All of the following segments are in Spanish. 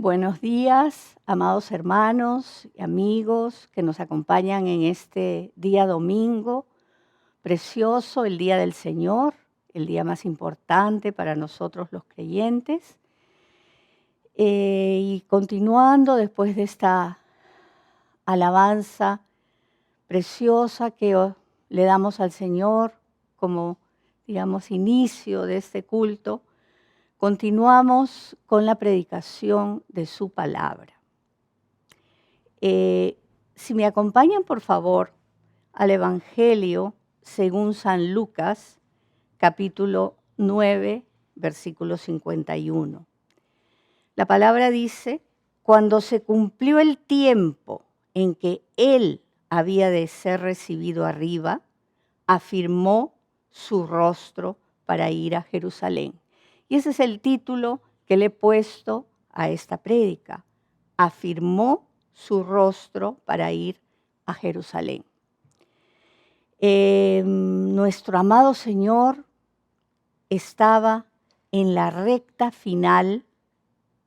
Buenos días, amados hermanos y amigos que nos acompañan en este día domingo, precioso, el día del Señor, el día más importante para nosotros los creyentes. Y continuando después de esta alabanza preciosa que le damos al Señor como, digamos, inicio de este culto, continuamos con la predicación de su palabra. Si me acompañan, por favor, al Evangelio según San Lucas, capítulo 9, versículo 51. La palabra dice: cuando se cumplió el tiempo en que él había de ser recibido arriba, afirmó su rostro para ir a Jerusalén. Y ese es el título que le he puesto a esta prédica. Afirmó su rostro para ir a Jerusalén. Nuestro amado Señor estaba en la recta final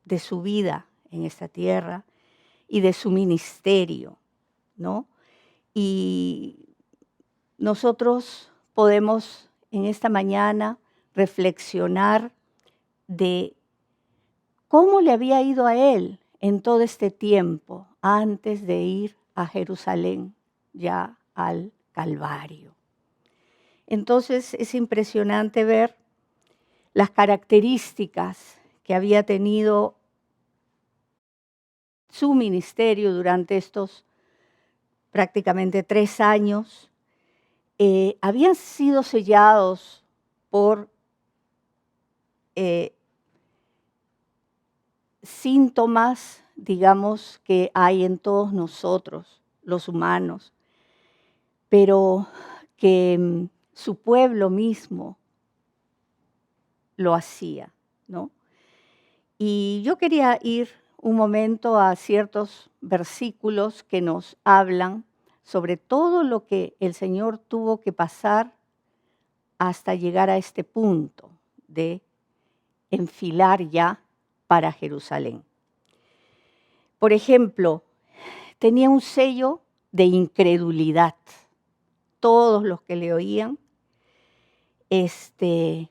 de su vida en esta tierra y de su ministerio, ¿no? Y nosotros podemos en esta mañana reflexionar de cómo le había ido a él en todo este tiempo antes de ir a Jerusalén, ya al Calvario. Entonces es impresionante ver las características que había tenido su ministerio durante estos prácticamente 3 años. Habían sido sellados por síntomas, digamos, que hay en todos nosotros, los humanos, pero que su pueblo mismo lo hacía, ¿no? Y yo quería ir un momento a ciertos versículos que nos hablan sobre todo lo que el Señor tuvo que pasar hasta llegar a este punto de enfilar ya para Jerusalén. Por ejemplo, tenía un sello de incredulidad. Todos los que le oían,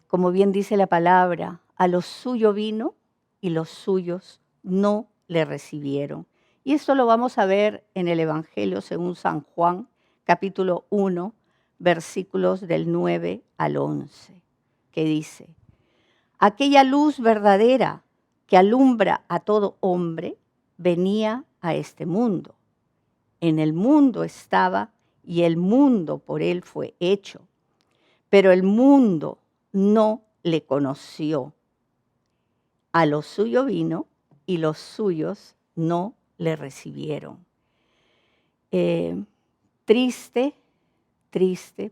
como bien dice la palabra, a lo suyo vino y los suyos no le recibieron. Y esto lo vamos a ver en el Evangelio según San Juan, capítulo 1, versículos del 9 al 11, que dice: aquella luz verdadera que alumbra a todo hombre venía a este mundo. En el mundo estaba y el mundo por él fue hecho, pero el mundo no le conoció. A lo suyo vino y los suyos no le recibieron. Triste,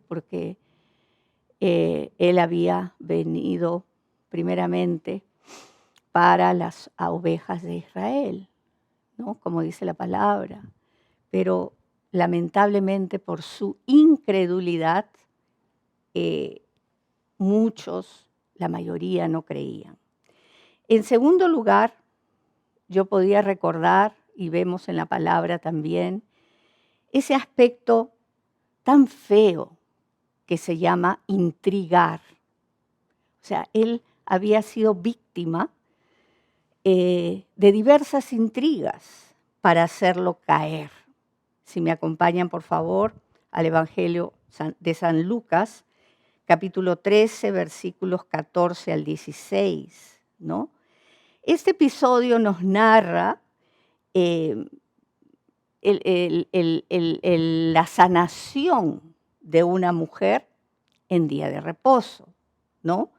porque él había venido primeramente para las ovejas de Israel, ¿no? Como dice la palabra, pero lamentablemente por su incredulidad, muchos, la mayoría, no creían. En segundo lugar, yo podía recordar, y vemos en la palabra también, ese aspecto tan feo que se llama intrigar. O sea, él había sido víctima de diversas intrigas para hacerlo caer. Si me acompañan, por favor, al Evangelio de San Lucas, capítulo 13, versículos 14 al 16, ¿no? Este episodio nos narra la sanación de una mujer en día de reposo, ¿no?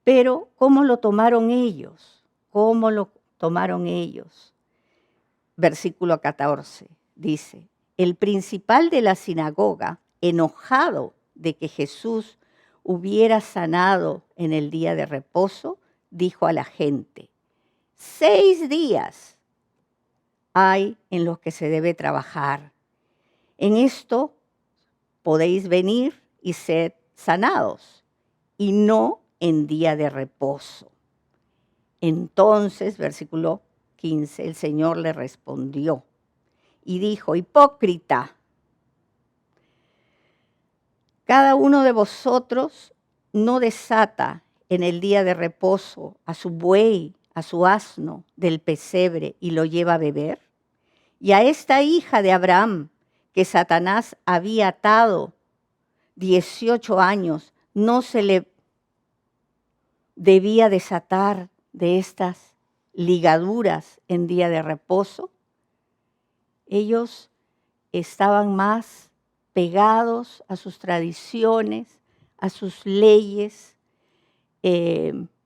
Pero, ¿cómo lo tomaron ellos? ¿Cómo lo tomaron ellos? Versículo 14 dice: el principal de la sinagoga, enojado de que Jesús hubiera sanado en el día de reposo, dijo a la gente: 6 días hay en los que se debe trabajar. En esto podéis venir y ser sanados, y no en día de reposo. Entonces, versículo 15, el Señor le respondió y dijo: hipócrita, cada uno de vosotros no desata en el día de reposo a su buey, a su asno del pesebre y lo lleva a beber. Y a esta hija de Abraham, que Satanás había atado 18 años, no se le debía desatar de estas ligaduras en día de reposo. Ellos estaban más pegados a sus tradiciones, a sus leyes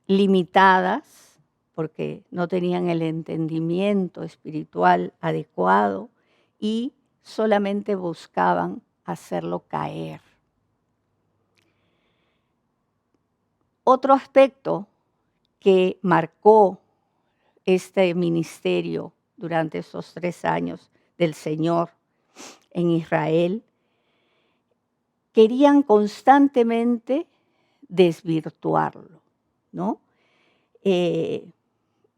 limitadas, porque no tenían el entendimiento espiritual adecuado y solamente buscaban hacerlo caer. Otro aspecto que marcó este ministerio durante esos 3 años del Señor en Israel, querían constantemente desvirtuarlo, ¿no?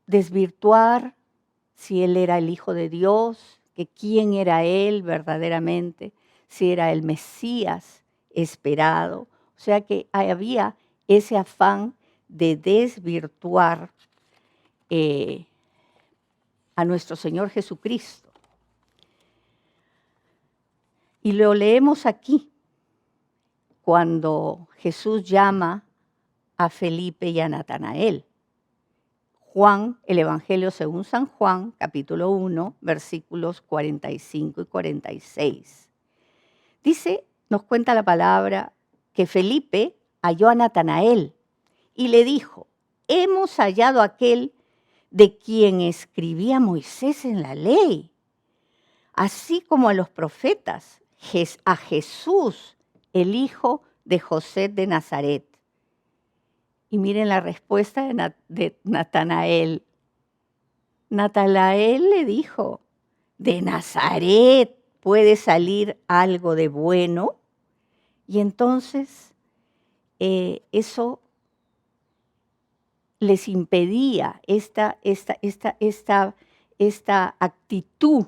Desvirtuar si Él era el Hijo de Dios, que quién era Él verdaderamente, si era el Mesías esperado. O sea que había ese afán de desvirtuar a nuestro Señor Jesucristo. Y lo leemos aquí, cuando Jesús llama a Felipe y a Natanael. Juan, el Evangelio según San Juan, capítulo 1, versículos 45 y 46. Dice, nos cuenta la palabra, que Felipe halló a Natanael y le dijo: hemos hallado a aquel de quien escribía Moisés en la ley, así como a los profetas, a Jesús, el hijo de José de Nazaret. Y miren la respuesta de Natanael. Natanael le dijo: ¿de Nazaret puede salir algo de bueno? Y entonces eso les impedía, esta actitud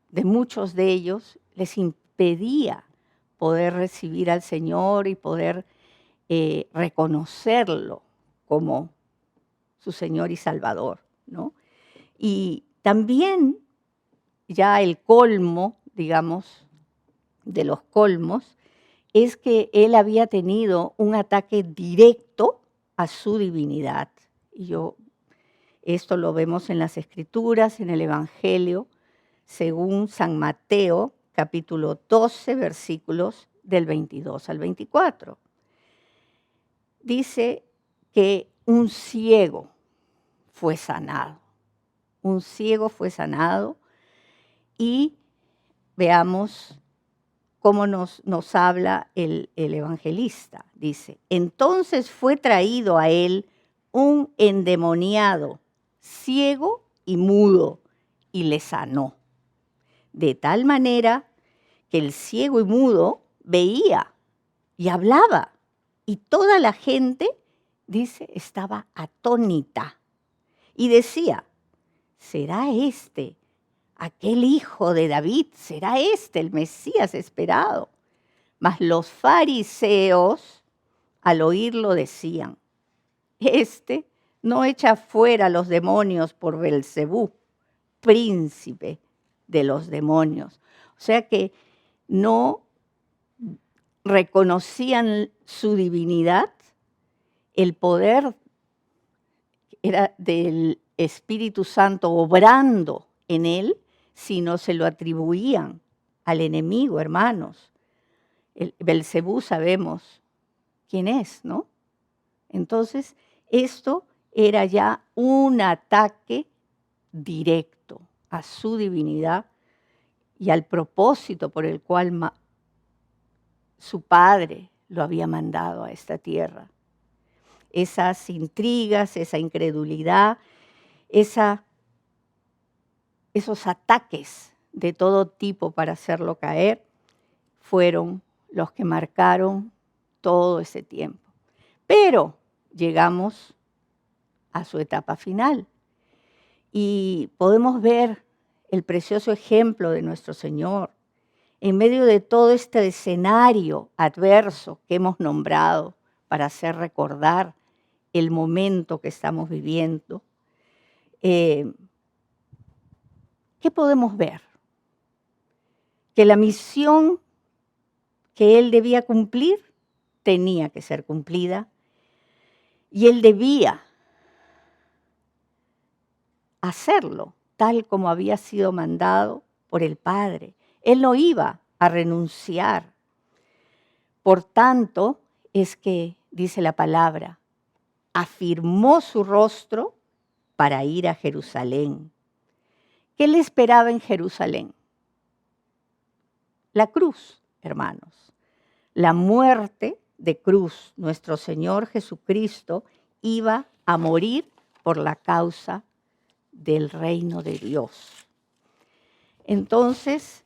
de muchos de ellos, les impedía poder recibir al Señor y poder reconocerlo como su Señor y Salvador, ¿no? Y también ya el colmo, digamos, de los colmos, es que él había tenido un ataque directo a su divinidad. Y esto lo vemos en las Escrituras, en el Evangelio, según San Mateo, capítulo 12, versículos del 22 al 24. Dice que un ciego fue sanado. Un ciego fue sanado y veamos cómo nos habla el evangelista. Dice: entonces fue traído a él un endemoniado, ciego y mudo, y le sanó. De tal manera que el ciego y mudo veía y hablaba, y toda la gente, dice, estaba atónita y decía: ¿será este aquel hijo de David? ¿Será este el Mesías esperado? Mas los fariseos, al oírlo, decían: este no echa fuera los demonios por Belcebú, príncipe de los demonios. O sea que no reconocían su divinidad, el poder era del Espíritu Santo obrando en él, sino se lo atribuían al enemigo, hermanos. El Belcebú sabemos quién es, ¿no? Entonces, esto era ya un ataque directo a su divinidad y al propósito por el cual su padre lo había mandado a esta tierra. Esas intrigas, esa incredulidad, esos ataques de todo tipo para hacerlo caer, fueron los que marcaron todo ese tiempo. Pero llegamos a su etapa final. Y podemos ver el precioso ejemplo de nuestro Señor en medio de todo este escenario adverso que hemos nombrado para hacer recordar el momento que estamos viviendo. ¿Qué podemos ver? Que la misión que Él debía cumplir tenía que ser cumplida y Él debía hacerlo tal como había sido mandado por el Padre. Él no iba a renunciar. Por tanto, es que, dice la palabra, afirmó su rostro para ir a Jerusalén. ¿Qué le esperaba en Jerusalén? La cruz, hermanos. La muerte de cruz. Nuestro Señor Jesucristo iba a morir por la causa del reino de Dios. Entonces,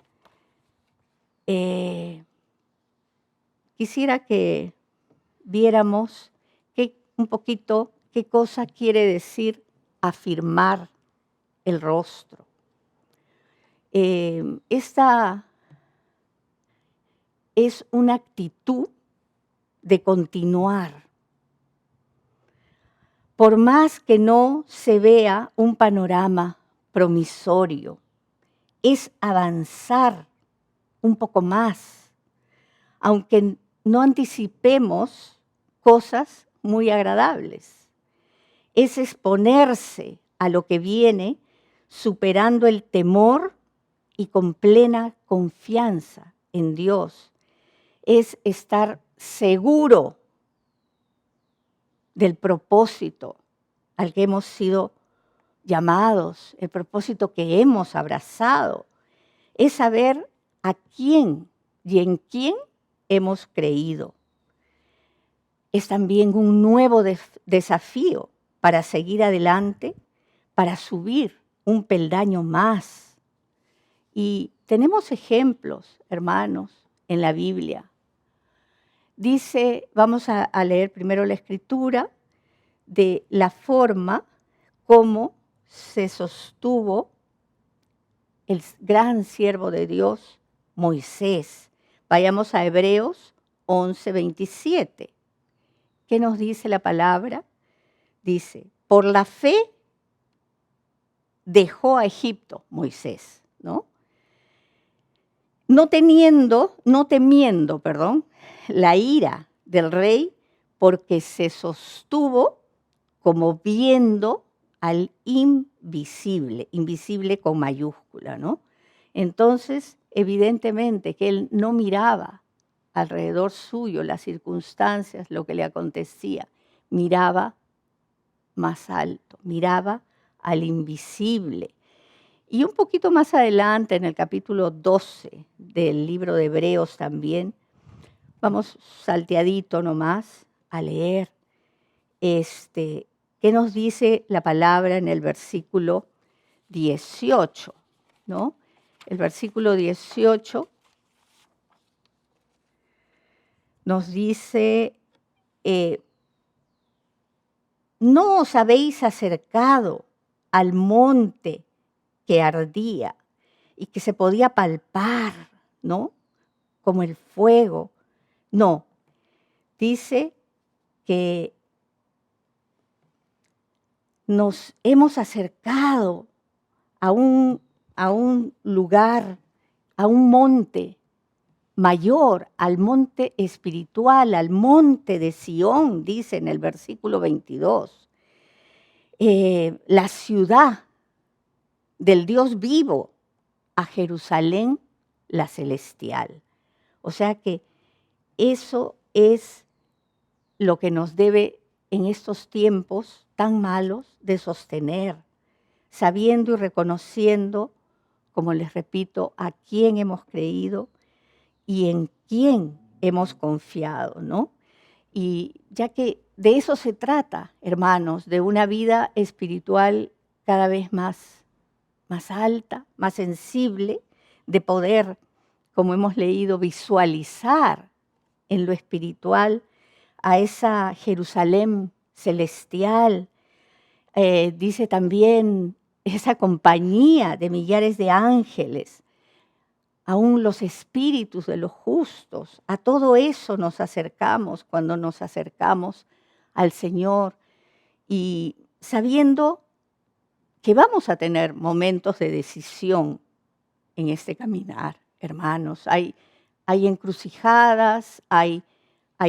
quisiera que viéramos un poquito qué cosa quiere decir afirmar el rostro. Esta es una actitud de continuar. Por más que no se vea un panorama promisorio, es avanzar un poco más, aunque no anticipemos cosas muy agradables. Es exponerse a lo que viene, superando el temor y con plena confianza en Dios. Es estar seguro del propósito al que hemos sido llamados, el propósito que hemos abrazado. Es saber a quién y en quién hemos creído. Es también un nuevo desafío para seguir adelante, para subir un peldaño más. Y tenemos ejemplos, hermanos, en la Biblia. Dice, vamos a leer primero la Escritura, de la forma como se sostuvo el gran siervo de Dios, Moisés. Vayamos a Hebreos 11:27. ¿Qué nos dice la palabra? Dice, por la fe dejó a Egipto Moisés, ¿no? No temiendo, la ira del rey, porque se sostuvo como viendo al invisible, invisible con mayúscula, ¿no? Entonces, evidentemente que él no miraba alrededor suyo las circunstancias, lo que le acontecía, miraba más alto, miraba al invisible. Y un poquito más adelante, en el capítulo 12 del libro de Hebreos también, vamos salteadito nomás a leer qué nos dice la palabra en el versículo 18, ¿no? El versículo 18 nos dice, no os habéis acercado al monte que ardía y que se podía palpar, ¿no? Como el fuego. No, dice que nos hemos acercado a un lugar, a un monte mayor, al monte espiritual, al monte de Sión, dice en el versículo 22. La ciudad del Dios vivo, a Jerusalén la celestial. O sea que eso es lo que nos debe en estos tiempos tan malos de sostener, sabiendo y reconociendo, como les repito, a quién hemos creído y en quién hemos confiado, ¿no? Y ya que de eso se trata, hermanos, de una vida espiritual cada vez más alta, más sensible, de poder, como hemos leído, visualizar en lo espiritual a esa Jerusalén celestial. Dice también esa compañía de millares de ángeles, aún los espíritus de los justos, a todo eso nos acercamos cuando nos acercamos al Señor y sabiendo que vamos a tener momentos de decisión en este caminar, hermanos. Hay encrucijadas, hay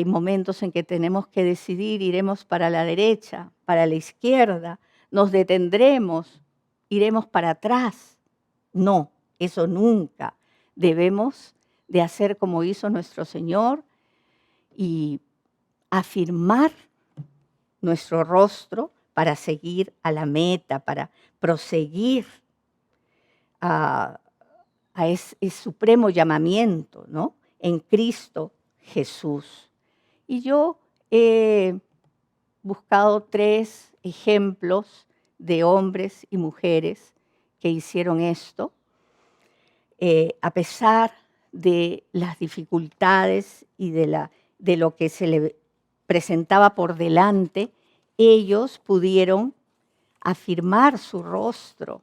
momentos en que tenemos que decidir, iremos para la derecha, para la izquierda, nos detendremos, iremos para atrás. No, eso nunca. Debemos de hacer como hizo nuestro Señor y afirmar nuestro rostro para seguir a la meta, para proseguir a ese supremo llamamiento, ¿no? En Cristo Jesús. Y yo he buscado 3 ejemplos de hombres y mujeres que hicieron esto, a pesar de las dificultades y de lo que se le presentaba por delante, ellos pudieron afirmar su rostro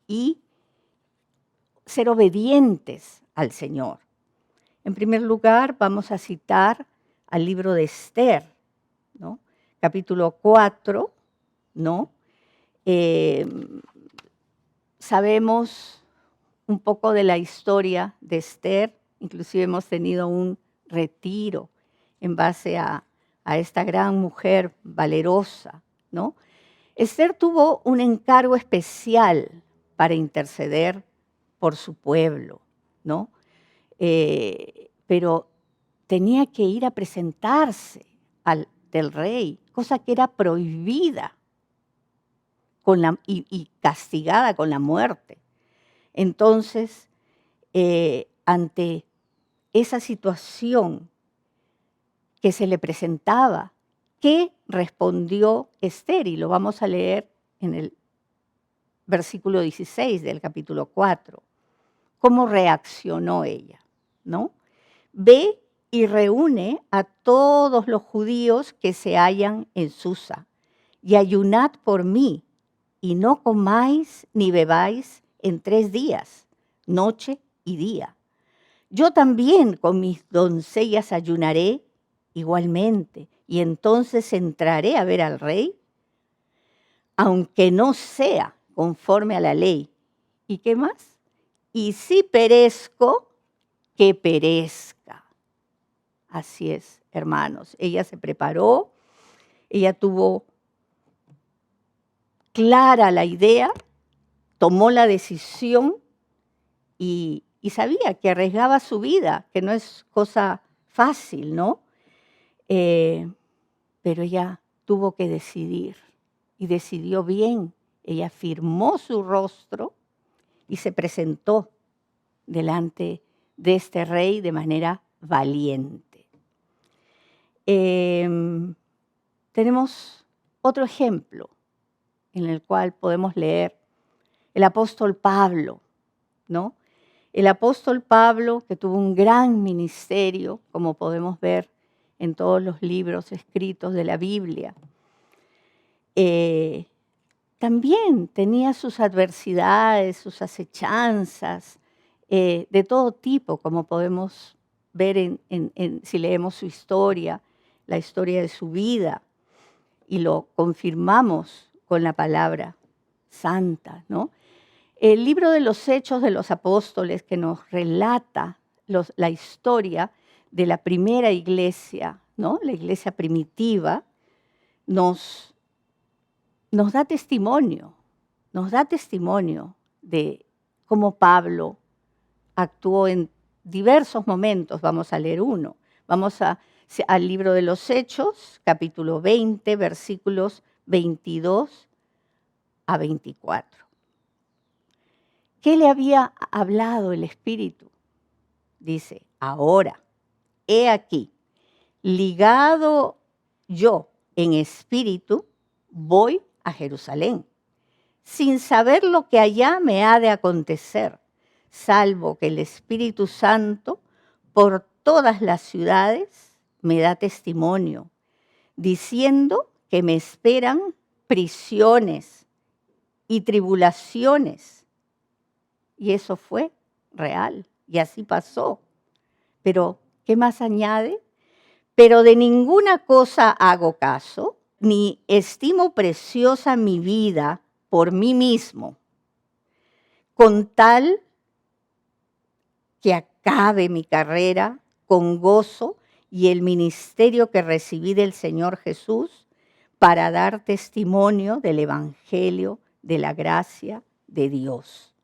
y ser obedientes al Señor. En primer lugar, vamos a citar al libro de Esther, ¿no? Capítulo 4, ¿no? Sabemos un poco de la historia de Esther, inclusive hemos tenido un retiro en base a esta gran mujer valerosa, ¿no? Esther tuvo un encargo especial para interceder por su pueblo, ¿no? Pero tenía que ir a presentarse del rey, cosa que era prohibida y castigada con la muerte. Entonces, ante esa situación que se le presentaba, ¿qué respondió Esther? Y lo vamos a leer en el versículo 16 del capítulo 4. ¿Cómo reaccionó ella? ¿No? Ve y reúne a todos los judíos que se hallan en Susa, y ayunad por mí, y no comáis ni bebáis en 3 días, noche y día. Yo también con mis doncellas ayunaré igualmente, y entonces entraré a ver al rey, aunque no sea conforme a la ley. ¿Y qué más? Y si perezco, que perezca. Así es, hermanos. Ella se preparó, ella tuvo clara la idea, tomó la decisión y sabía que arriesgaba su vida, que no es cosa fácil, ¿no? Pero ella tuvo que decidir y decidió bien. Ella firmó su rostro y se presentó delante de este rey de manera valiente. Tenemos otro ejemplo en el cual podemos leer el apóstol Pablo, ¿no? El apóstol Pablo, que tuvo un gran ministerio, como podemos ver en todos los libros escritos de la Biblia, también tenía sus adversidades, sus acechanzas, de todo tipo, como podemos ver si leemos su historia, la historia de su vida, y lo confirmamos con la palabra santa, ¿no? El libro de los Hechos de los Apóstoles, que nos relata la historia de la primera iglesia, ¿no? La iglesia primitiva, nos da testimonio de cómo Pablo actuó en diversos momentos. Vamos a leer uno. Vamos al libro de los Hechos, capítulo 20, versículos 22 a 24. ¿Qué le había hablado el Espíritu? Dice, ahora, he aquí, ligado yo en espíritu, voy a Jerusalén, sin saber lo que allá me ha de acontecer, salvo que el Espíritu Santo por todas las ciudades me da testimonio, diciendo que me esperan prisiones y tribulaciones. Y eso fue real, y así pasó. Pero, ¿qué más añade? Pero de ninguna cosa hago caso, ni estimo preciosa mi vida por mí mismo, con tal que acabe mi carrera con gozo y el ministerio que recibí del Señor Jesús para dar testimonio del Evangelio de la gracia de Dios.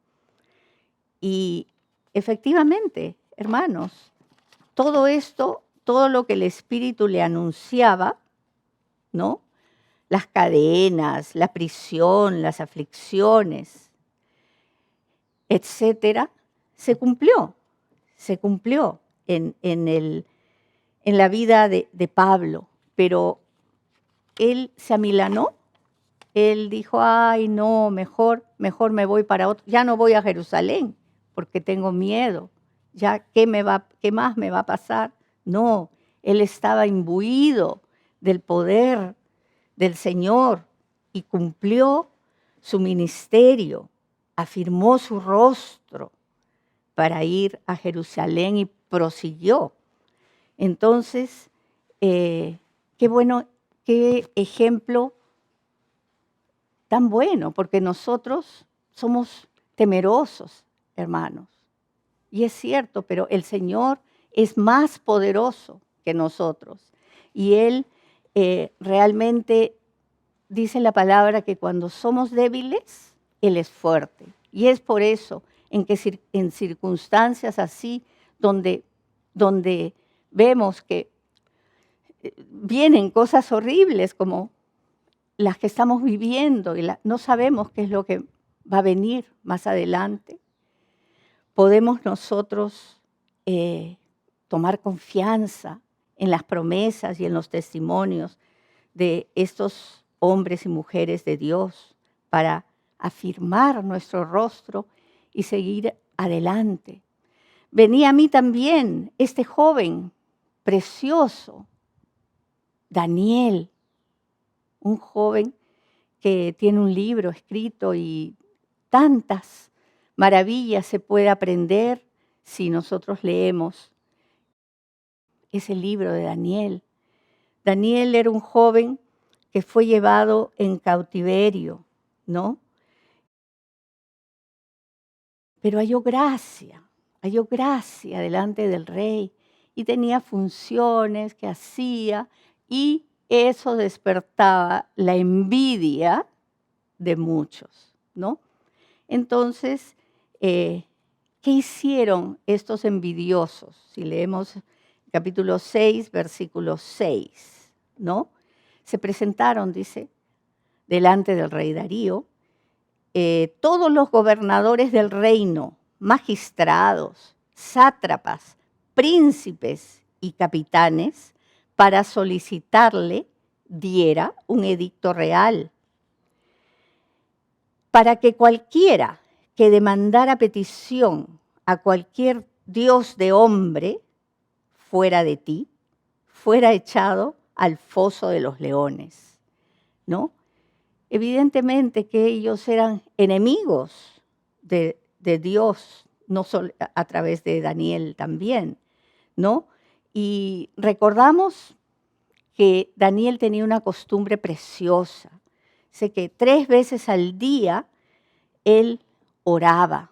Y efectivamente, hermanos, todo esto, todo lo que el Espíritu le anunciaba, ¿no? Las cadenas, la prisión, las aflicciones, etcétera, se cumplió en la vida de Pablo, pero él se amilanó, él dijo, ay, no, mejor me voy para otro, ya no voy a Jerusalén porque tengo miedo, ya, ¿qué más me va a pasar? No, él estaba imbuido del poder del Señor y cumplió su ministerio, afirmó su rostro para ir a Jerusalén y prosiguió. Entonces, qué bueno, qué ejemplo tan bueno, porque nosotros somos temerosos, hermanos. Y es cierto, pero el Señor es más poderoso que nosotros. Y Él realmente dice la palabra que cuando somos débiles, Él es fuerte. Y es por eso en circunstancias así, donde vemos que vienen cosas horribles como las que estamos viviendo y no sabemos qué es lo que va a venir más adelante, podemos nosotros tomar confianza en las promesas y en los testimonios de estos hombres y mujeres de Dios para afirmar nuestro rostro y seguir adelante. Venía a mí también este joven precioso, Daniel, un joven que tiene un libro escrito y tantas maravillas se puede aprender si nosotros leemos ese libro de Daniel. Daniel era un joven que fue llevado en cautiverio, ¿no? Pero halló gracia delante del rey y tenía funciones que hacía y eso despertaba la envidia de muchos, ¿no? Entonces, ¿qué hicieron estos envidiosos? Si leemos capítulo 6, versículo 6, ¿no? Se presentaron, dice, delante del rey Darío, todos los gobernadores del reino, magistrados, sátrapas, príncipes y capitanes, para solicitarle diera un edicto real, para que cualquiera que demandara petición a cualquier dios de hombre fuera de ti, fuera echado al foso de los leones, ¿no? Evidentemente que ellos eran enemigos de Dios, no solo a través de Daniel también, ¿no? Y recordamos que Daniel tenía una costumbre preciosa. Sé que 3 veces al día él oraba.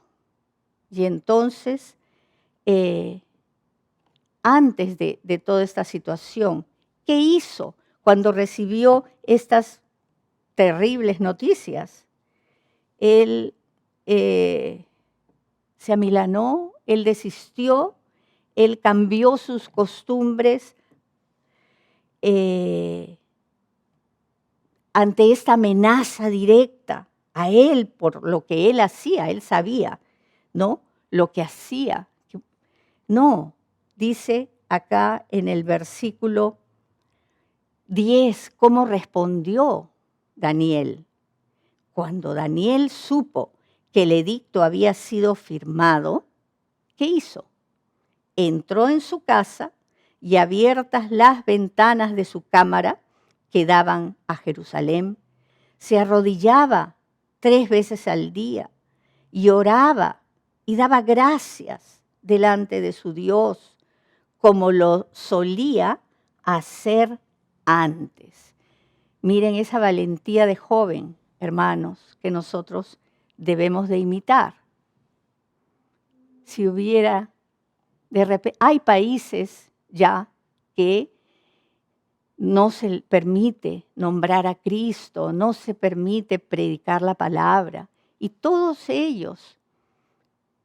Y entonces, antes de toda esta situación, ¿qué hizo cuando recibió estas terribles noticias? Él se amilanó, él desistió, él cambió sus costumbres ante esta amenaza directa a él por lo que él hacía, él sabía, ¿no? Lo que hacía. No, dice acá en el versículo 10, ¿cómo respondió Daniel? Cuando Daniel supo que el edicto había sido firmado, ¿qué hizo? Entró en su casa y abiertas las ventanas de su cámara que daban a Jerusalén, se arrodillaba 3 veces al día y oraba y daba gracias delante de su Dios, como lo solía hacer antes. Miren esa valentía de joven, hermanos, que nosotros debemos de imitar. Si hubiera, de repente, hay países ya que no se permite nombrar a Cristo, no se permite predicar la palabra, y todos ellos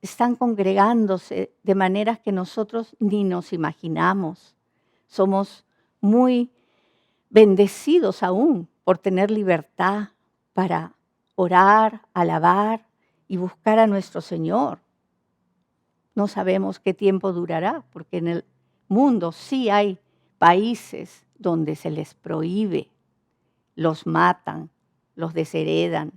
están congregándose de maneras que nosotros ni nos imaginamos. Somos muy bendecidos aún por tener libertad para orar, alabar y buscar a nuestro Señor. No sabemos qué tiempo durará, porque en el mundo sí hay países donde se les prohíbe, los matan, los desheredan,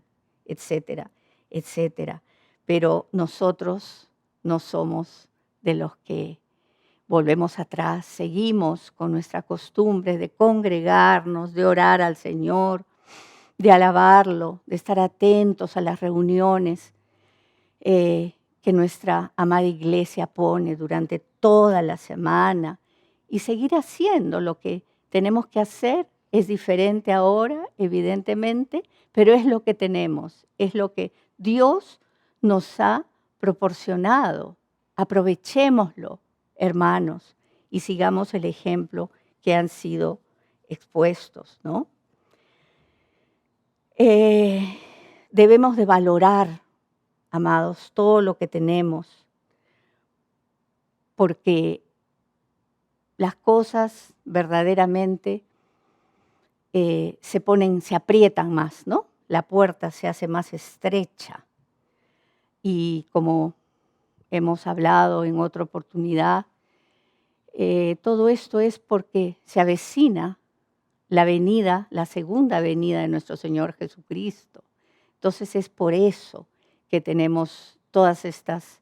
etcétera, etcétera. Pero nosotros no somos de los que volvemos atrás, seguimos con nuestra costumbre de congregarnos, de orar al Señor, de alabarlo, de estar atentos a las reuniones que nuestra amada iglesia pone durante toda la semana y seguir haciendo lo que tenemos que hacer. Es diferente ahora, evidentemente, pero es lo que tenemos, es lo que Dios nos ha proporcionado. Aprovechémoslo, hermanos, y sigamos el ejemplo que han sido expuestos, ¿no? Debemos de valorar, amados, todo lo que tenemos, porque las cosas verdaderamente se aprietan más, ¿no? La puerta se hace más estrecha. Y como hemos hablado en otra oportunidad, todo esto es porque se avecina la segunda venida de nuestro Señor Jesucristo. Entonces es por eso que tenemos todas estas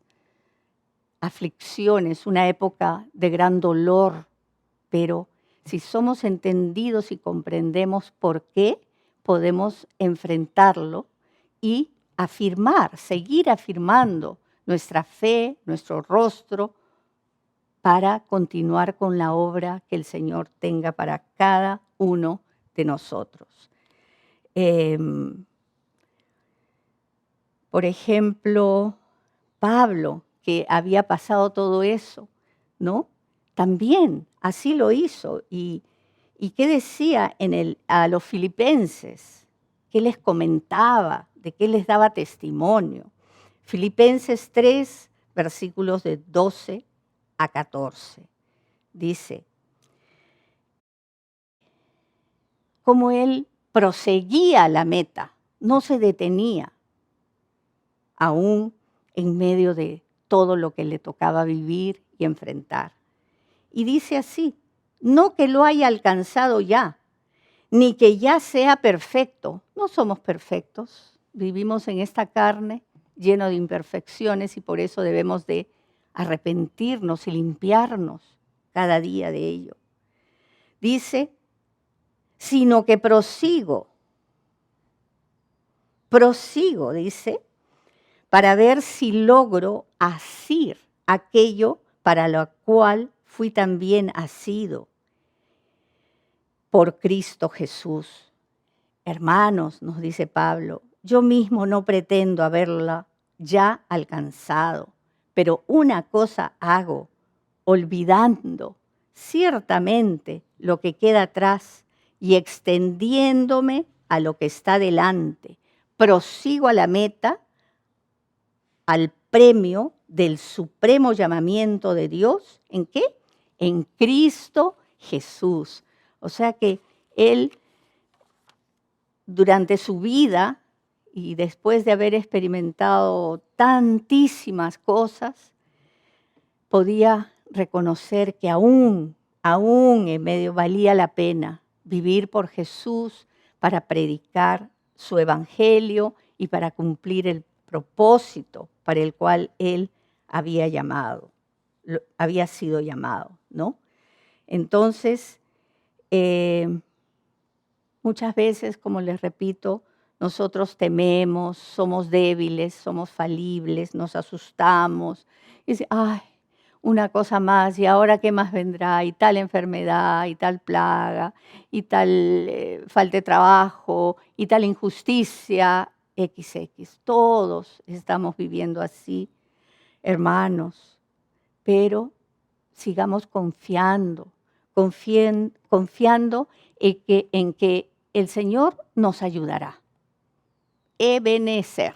aflicciones, una época de gran dolor, pero si somos entendidos y comprendemos por qué, podemos enfrentarlo y seguir afirmando nuestra fe, nuestro rostro, para continuar con la obra que el Señor tenga para cada uno de nosotros. Por ejemplo, Pablo, que había pasado todo eso, ¿no? También así lo hizo. ¿Y qué decía a los filipenses? ¿Qué les comentaba? ¿De qué les daba testimonio? Filipenses 3, versículos de 12 a 14. Dice, como él proseguía la meta, no se detenía, aún en medio de todo lo que le tocaba vivir y enfrentar. Y dice así, no que lo haya alcanzado ya, ni que ya sea perfecto. No somos perfectos, vivimos en esta carne lleno de imperfecciones y por eso debemos de arrepentirnos y limpiarnos cada día de ello. Dice, sino que prosigo, dice, para ver si logro asir aquello para lo cual fui también asido por Cristo Jesús. Hermanos, nos dice Pablo, yo mismo no pretendo haberla ya alcanzado, pero una cosa hago, olvidando ciertamente lo que queda atrás y extendiéndome a lo que está delante, prosigo a la meta, al premio del supremo llamamiento de Dios. ¿En qué? En Cristo Jesús. O sea que Él, durante su vida y después de haber experimentado tantísimas cosas, podía reconocer que aún en medio valía la pena vivir por Jesús para predicar su evangelio y para cumplir el propósito para el cual él había sido llamado, ¿no? Entonces, muchas veces, como les repito, nosotros tememos, somos débiles, somos falibles, nos asustamos. Y dice, ay, una cosa más, ¿y ahora qué más vendrá? Y tal enfermedad, y tal plaga, y tal falta de trabajo, y tal injusticia, XX. Todos estamos viviendo así, hermanos, pero sigamos confiando, confiando en que el Señor nos ayudará. Ebenecer,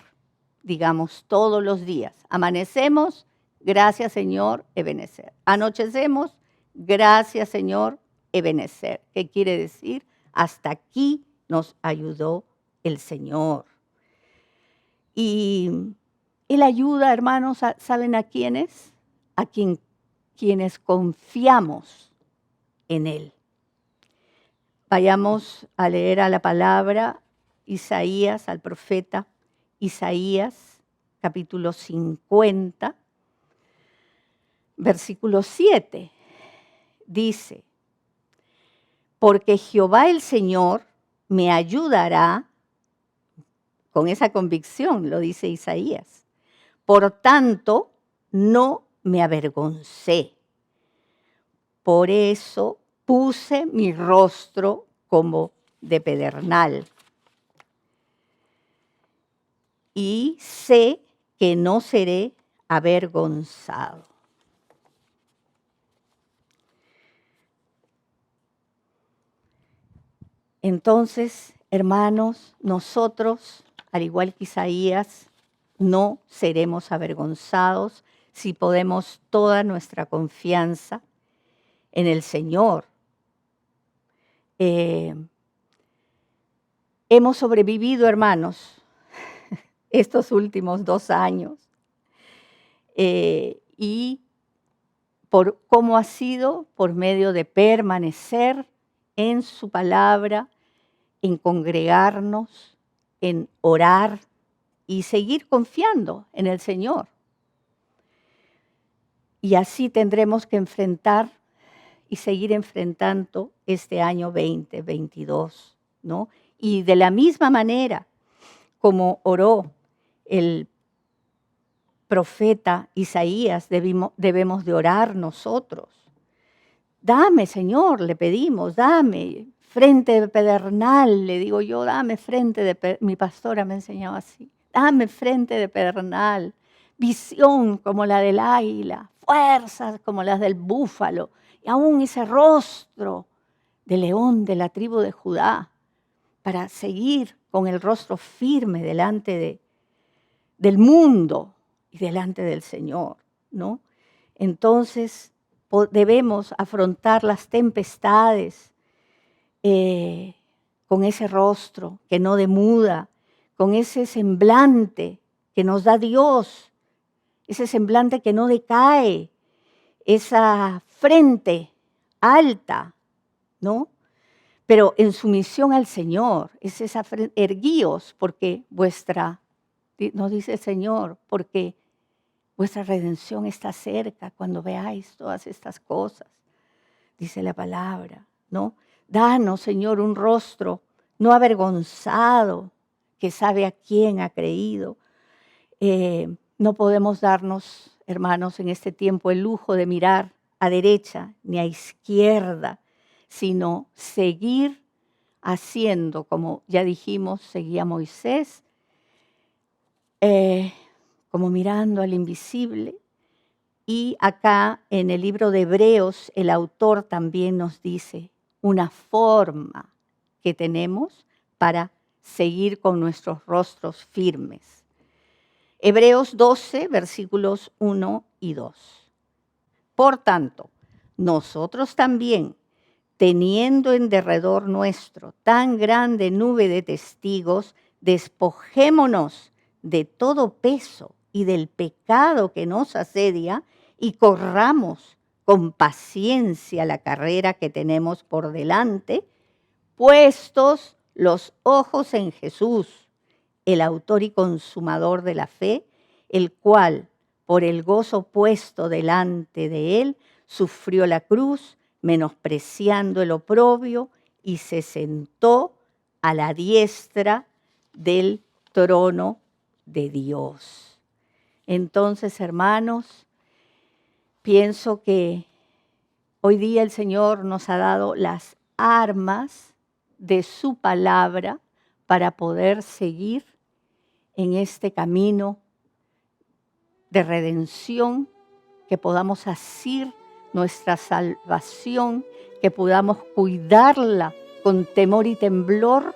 digamos, todos los días. Amanecemos, gracias Señor, ebenecer. Anochecemos, gracias Señor, ebenecer. ¿Qué quiere decir? Hasta aquí nos ayudó el Señor. Y Él ayuda, hermanos, ¿saben a quiénes? A quienes confiamos en Él. Vayamos a leer a la palabra Isaías, al profeta Isaías, capítulo 50, versículo 7. Dice, porque Jehová el Señor me ayudará, con esa convicción lo dice Isaías, por tanto no me avergoncé. Por eso puse mi rostro como de pedernal. Y sé que no seré avergonzado. Entonces, hermanos, nosotros, al igual que Isaías, no seremos avergonzados si ponemos toda nuestra confianza en el Señor. Hemos sobrevivido, hermanos, estos últimos 2 años. Y por cómo ha sido, por medio de permanecer en su palabra, en congregarnos, en orar y seguir confiando en el Señor. Y así tendremos que enfrentar y seguir enfrentando este año 2022, ¿no? Y de la misma manera como oró el profeta Isaías, debemos de orar nosotros. Dame, Señor, le pedimos, dame frente de pedernal, le digo yo, dame frente de mi pastora me enseñaba así, dame frente de pedernal, visión como la del águila, fuerzas como las del búfalo, y aún ese rostro de león de la tribu de Judá, para seguir con el rostro firme delante del mundo y delante del Señor, ¿no? Entonces debemos afrontar las tempestades con ese rostro que no demuda, con ese semblante que nos da Dios, ese semblante que no decae, esa frente alta, ¿no? Pero en sumisión al Señor, es esa frente, erguíos, porque nos dice el Señor, porque vuestra redención está cerca cuando veáis todas estas cosas, dice la palabra, ¿no? Danos, Señor, un rostro no avergonzado, que sabe a quién ha creído. No podemos darnos, hermanos, en este tiempo el lujo de mirar a derecha ni a izquierda, sino seguir haciendo, como ya dijimos, seguía Moisés, como mirando al invisible. Y acá en el libro de Hebreos, el autor también nos dice una forma que tenemos para seguir con nuestros rostros firmes. Hebreos 12, versículos 1 y 2. Por tanto, nosotros también, teniendo en derredor nuestro tan grande nube de testigos, despojémonos de todo peso y del pecado que nos asedia y corramos con paciencia la carrera que tenemos por delante, puestos los ojos en Jesús, el autor y consumador de la fe, el cual, por el gozo puesto delante de él, sufrió la cruz, menospreciando el oprobio, y se sentó a la diestra del trono de Dios. Entonces, hermanos, pienso que hoy día el Señor nos ha dado las armas de su palabra para poder seguir en este camino de redención, que podamos asir nuestra salvación, que podamos cuidarla con temor y temblor,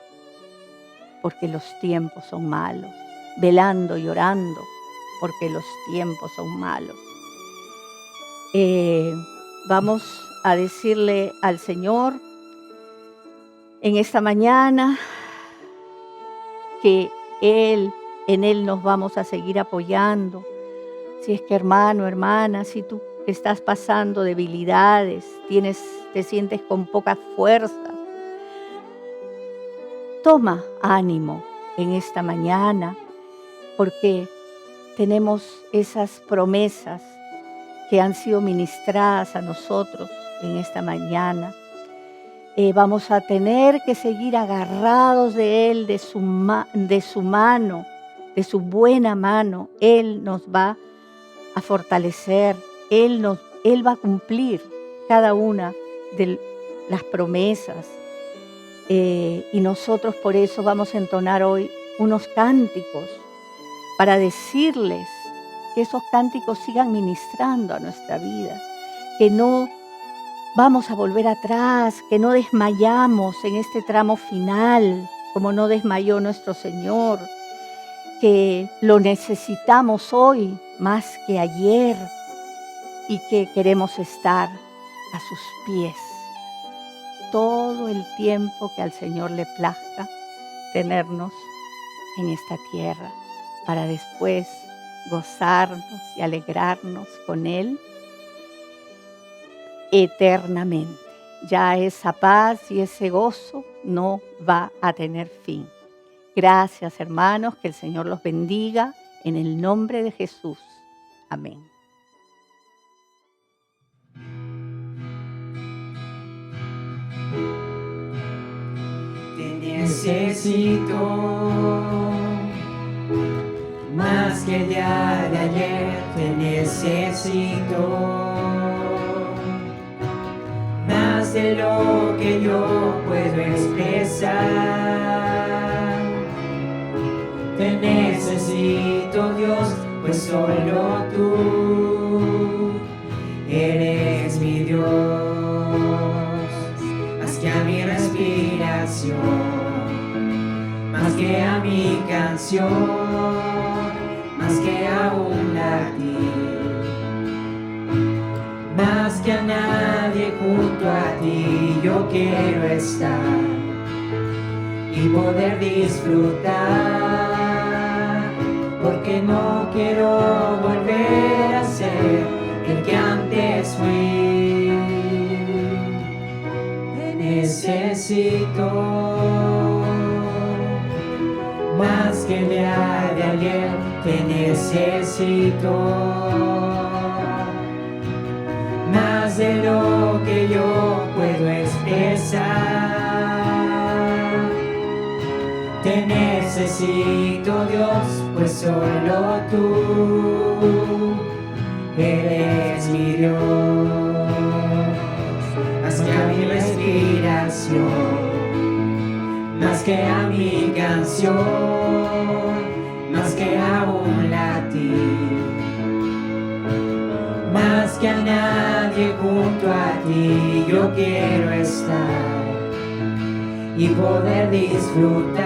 porque los tiempos son malos, velando y orando, porque los tiempos son malos. Vamos a decirle al Señor en esta mañana que en Él nos vamos a seguir apoyando. Si es que hermano, hermana, si tú estás pasando debilidades, te sientes con poca fuerza, toma ánimo en esta mañana, porque tenemos esas promesas que han sido ministradas a nosotros en esta mañana. Vamos a tener que seguir agarrados de Él, de su mano, de su buena mano. Él nos va a fortalecer, Él va a cumplir cada una de las promesas. Y nosotros por eso vamos a entonar hoy unos cánticos para decirles que esos cánticos sigan ministrando a nuestra vida, que no vamos a volver atrás, que no desmayamos en este tramo final, como no desmayó nuestro Señor, que lo necesitamos hoy más que ayer y que queremos estar a sus pies todo el tiempo que al Señor le plazca tenernos en esta tierra, para después gozarnos y alegrarnos con Él eternamente. Ya esa paz y ese gozo no va a tener fin. Gracias, hermanos, que el Señor los bendiga en el nombre de Jesús. Amén. Te necesito más que el día de ayer. Te necesito más de lo que yo puedo expresar. Te necesito, Dios, pues solo tú eres mi Dios. Más que a mi respiración, más que a mi canción, más que a un latir, más que a nadie junto a ti, yo quiero estar y poder disfrutar, porque no quiero volver a ser el que antes fui. Te necesito más que el día de ayer. Te necesito más de lo que yo puedo expresar. Te necesito, Dios, pues solo tú eres mi Dios. Más que a mi respiración, más que a mi canción, más que a un latir, más que a nadie junto a ti, yo quiero estar y poder disfrutar,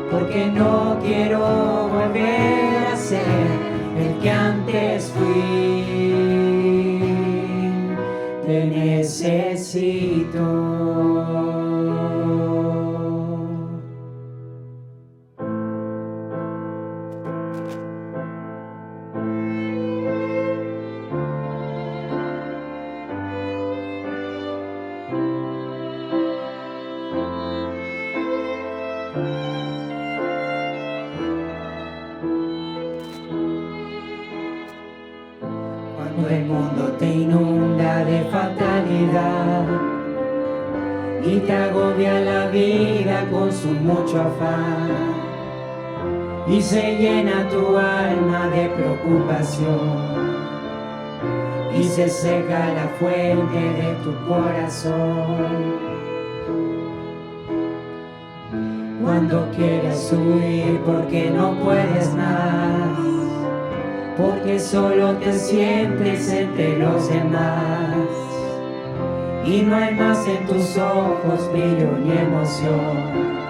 porque no quiero volver a ser el que antes fui. Te necesito. Cuando el mundo te inunda de fatalidad y te agobia la vida con su mucho afán, y se llena tu alma de preocupación, y se seca la fuente de tu corazón. Cuando quieres huir porque no puedes más, porque solo te sientes entre los demás, y no hay más en tus ojos brillo ni emoción,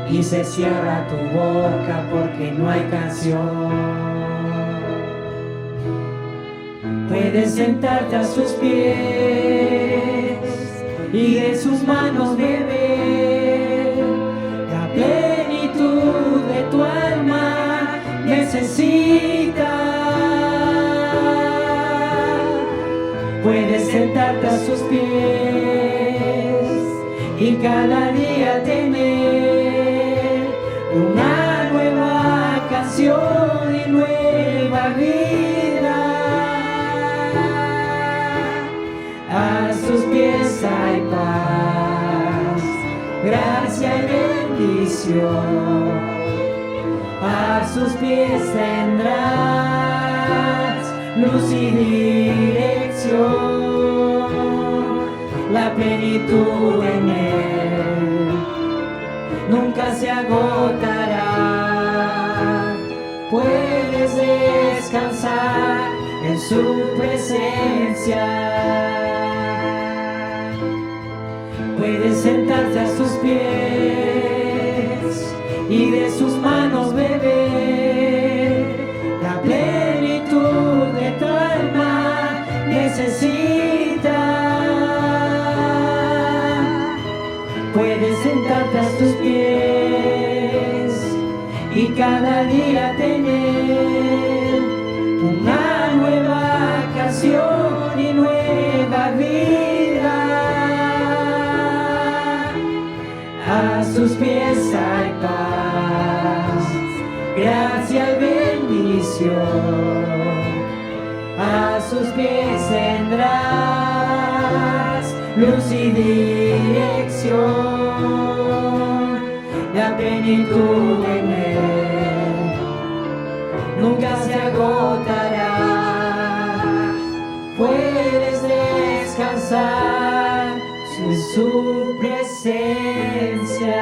y se cierra tu boca porque no hay canción. Puedes sentarte a sus pies y de sus manos beber la plenitud de tu alma necesita. Puedes sentarte a sus pies y cada día tener una nueva canción y nueva vida. A sus pies hay paz, gracia y bendición. A sus pies tendrás luz y dirección. La plenitud en él nunca se agotará. Puedes descansar en su presencia. Puedes sentarte a sus pies y de sus manos beber la plenitud de tu alma necesita. Puedes sentarte a sus pies y cada día tener una nueva canción y nueva vida. A sus pies hay paz, gracia y bendición. A sus pies tendrás luz y dirección. La plenitud en él nunca se agotará. Puedes descansar en su presencia.